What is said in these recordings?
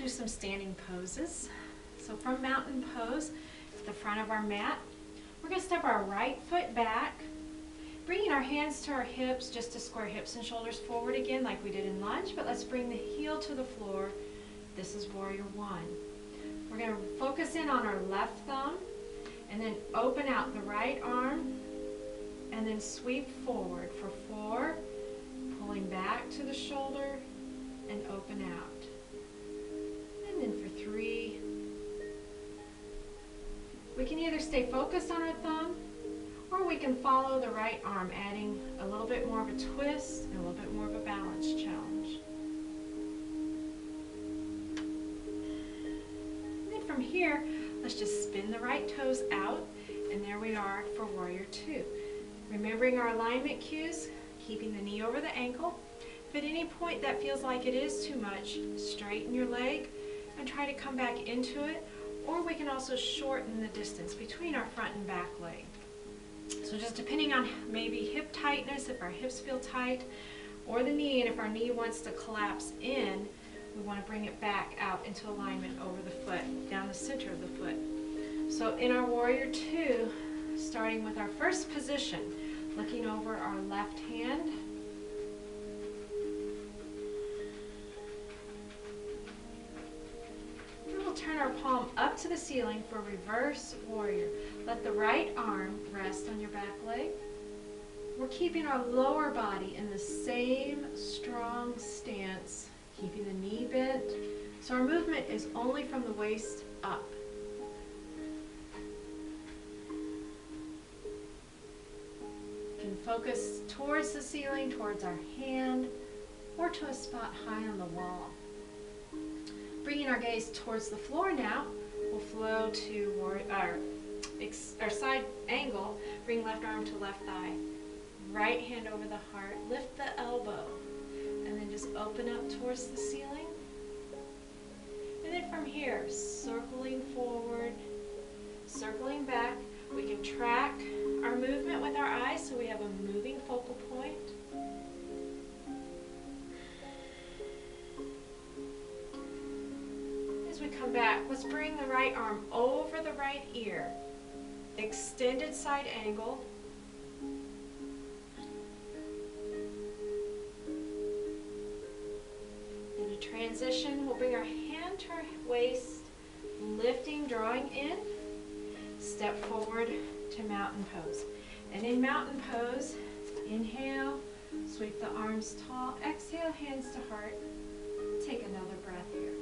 do some standing poses. So from mountain pose, at the front of our mat, we're going to step our right foot back, bringing our hands to our hips just to square hips and shoulders forward again like we did in lunge, but let's bring the heel to the floor. This is warrior one. We're going to focus in on our left thumb and then open out the right arm and then sweep forward for 4, pulling back to the shoulder and open out. And then for 3, we can either stay focused on our thumb or we can follow the right arm, adding a little bit more of a twist and a little bit more of a balance challenge. And then from here, let's just spin the right toes out, and there we are for warrior two. Remembering our alignment cues, keeping the knee over the ankle. If at any point that feels like it is too much, straighten your leg and try to come back into it, or we can also shorten the distance between our front and back leg. So just depending on maybe hip tightness, if our hips feel tight, or the knee, and if our knee wants to collapse in, we want to bring it back out into alignment over the foot, down the center of the foot. So in our warrior two, starting with our first position, looking over our left hand, turn our palm up to the ceiling for reverse warrior. Let the right arm rest on your back leg. We're keeping our lower body in the same strong stance, keeping the knee bent. So our movement is only from the waist up. We can focus towards the ceiling, towards our hand, or to a spot high on the wall. Bringing our gaze towards the floor now, we'll flow to our side angle. Bring left arm to left thigh. Right hand over the heart. Lift the elbow. And then just open up towards the ceiling. And then from here, circling forward, circling back. We can track our movement with our eyes so we have a moving focal point. As we come back, let's bring the right arm over the right ear. Extended side angle. In a transition, we'll bring our hand to our waist, lifting, drawing in. Step forward to mountain pose. And in mountain pose, inhale, sweep the arms tall. Exhale, hands to heart. Take another breath here.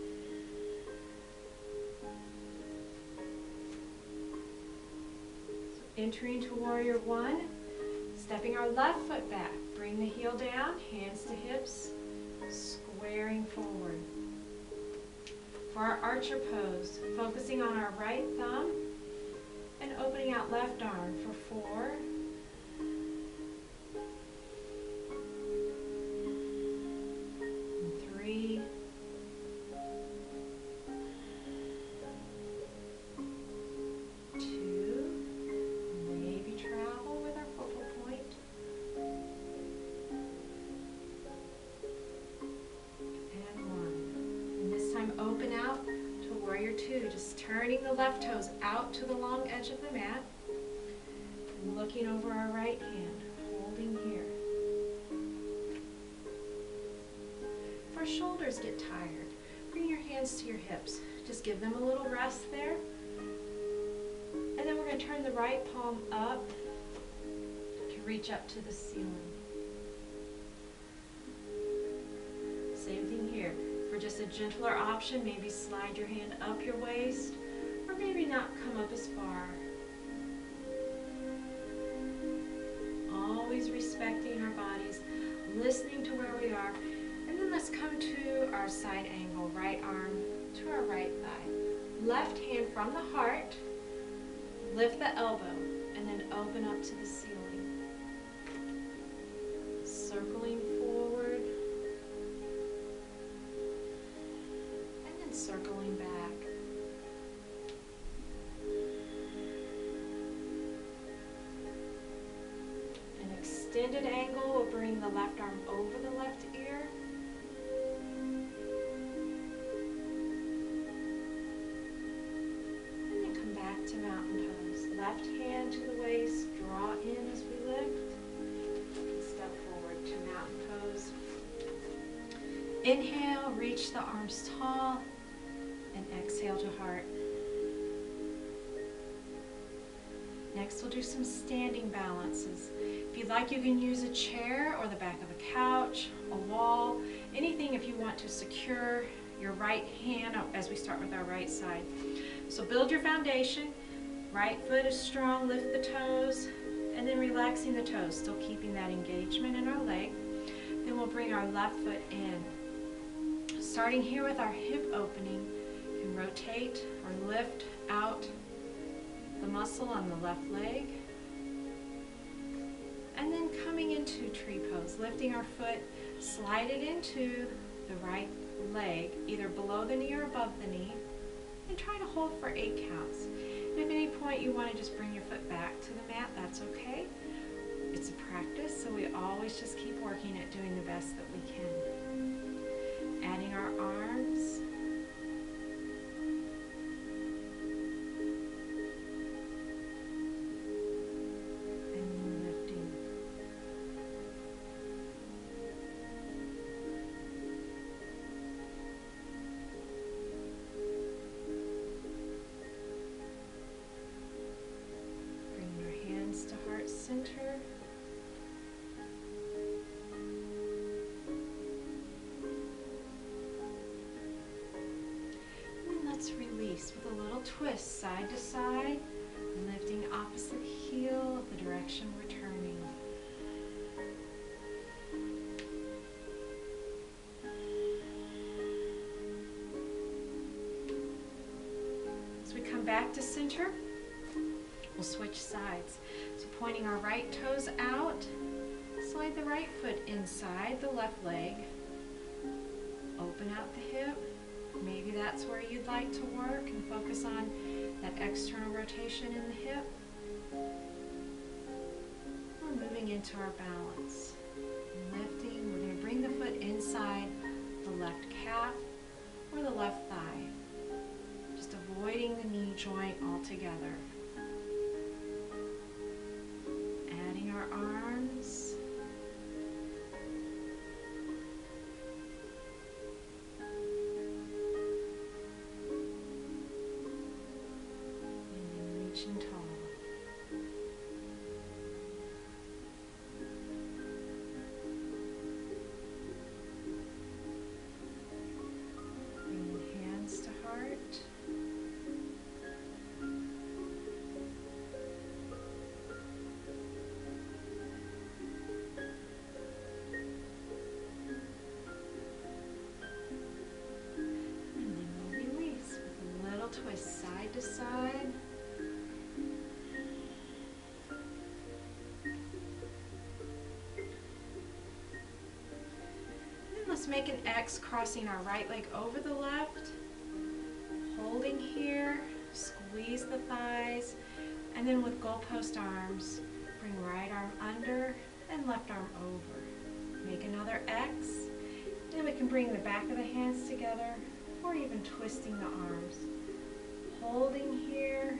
Entering to warrior one, stepping our left foot back. Bring the heel down, hands to hips, squaring forward. For our archer pose, focusing on our right thumb and opening out left arm for 4, 3, 2, maybe travel with our focal point, and 1. And this time open out to warrior two, just turning the left toes out to the long edge of the mat and looking over our right hand, holding here. If our shoulders get tired, bring your hands to your hips. Just give them a little rest there. And then we're going to turn the right palm up to reach up to the ceiling. Same thing here. For just a gentler option, maybe slide your hand up your waist, or maybe not come up as far. Always respecting our bodies, listening to where we are. And then let's come to our side angle, right arm to our right thigh. Left hand from the heart, lift the elbow, and then open up to the ceiling. Circling forward, and then circling back. An extended angle will bring the left arm over the left ear. left hand to the waist, draw in as we lift. Step forward to mountain pose. Inhale, reach the arms tall, and exhale to heart. Next, we'll do some standing balances. If you'd like, you can use a chair or the back of a couch, a wall, anything if you want to secure your right hand as we start with our right side. So build your foundation. Right foot is strong, lift the toes, and then relaxing the toes, still keeping that engagement in our leg. Then we'll bring our left foot in. Starting here with our hip opening, you can rotate or lift out the muscle on the left leg. And then coming into tree pose, lifting our foot, slide it into the right leg, either below the knee or above the knee, and try to hold for 8 counts. And if at any point you want to just bring your foot back to the mat, that's okay. It's a practice, so we always just keep working at doing the best that we can. Adding our arms. Center. And let's release with a little twist side to side, lifting opposite heel of the direction we're turning. As we come back to center, we'll switch sides. So pointing our right toes out, slide the right foot inside the left leg, open out the hip. Maybe that's where you'd like to work and focus on that external rotation in the hip. We're moving into our balance. Lifting, we're going to bring the foot inside the left calf or the left thigh, just avoiding the knee joint altogether. Our arms, and then reaching tall. Bringing hands to heart. Twist side to side. And let's make an X, crossing our right leg over the left, holding here, squeeze the thighs, and then with goalpost arms, bring right arm under and left arm over. Make another X, and we can bring the back of the hands together or even twisting the arms. Holding here,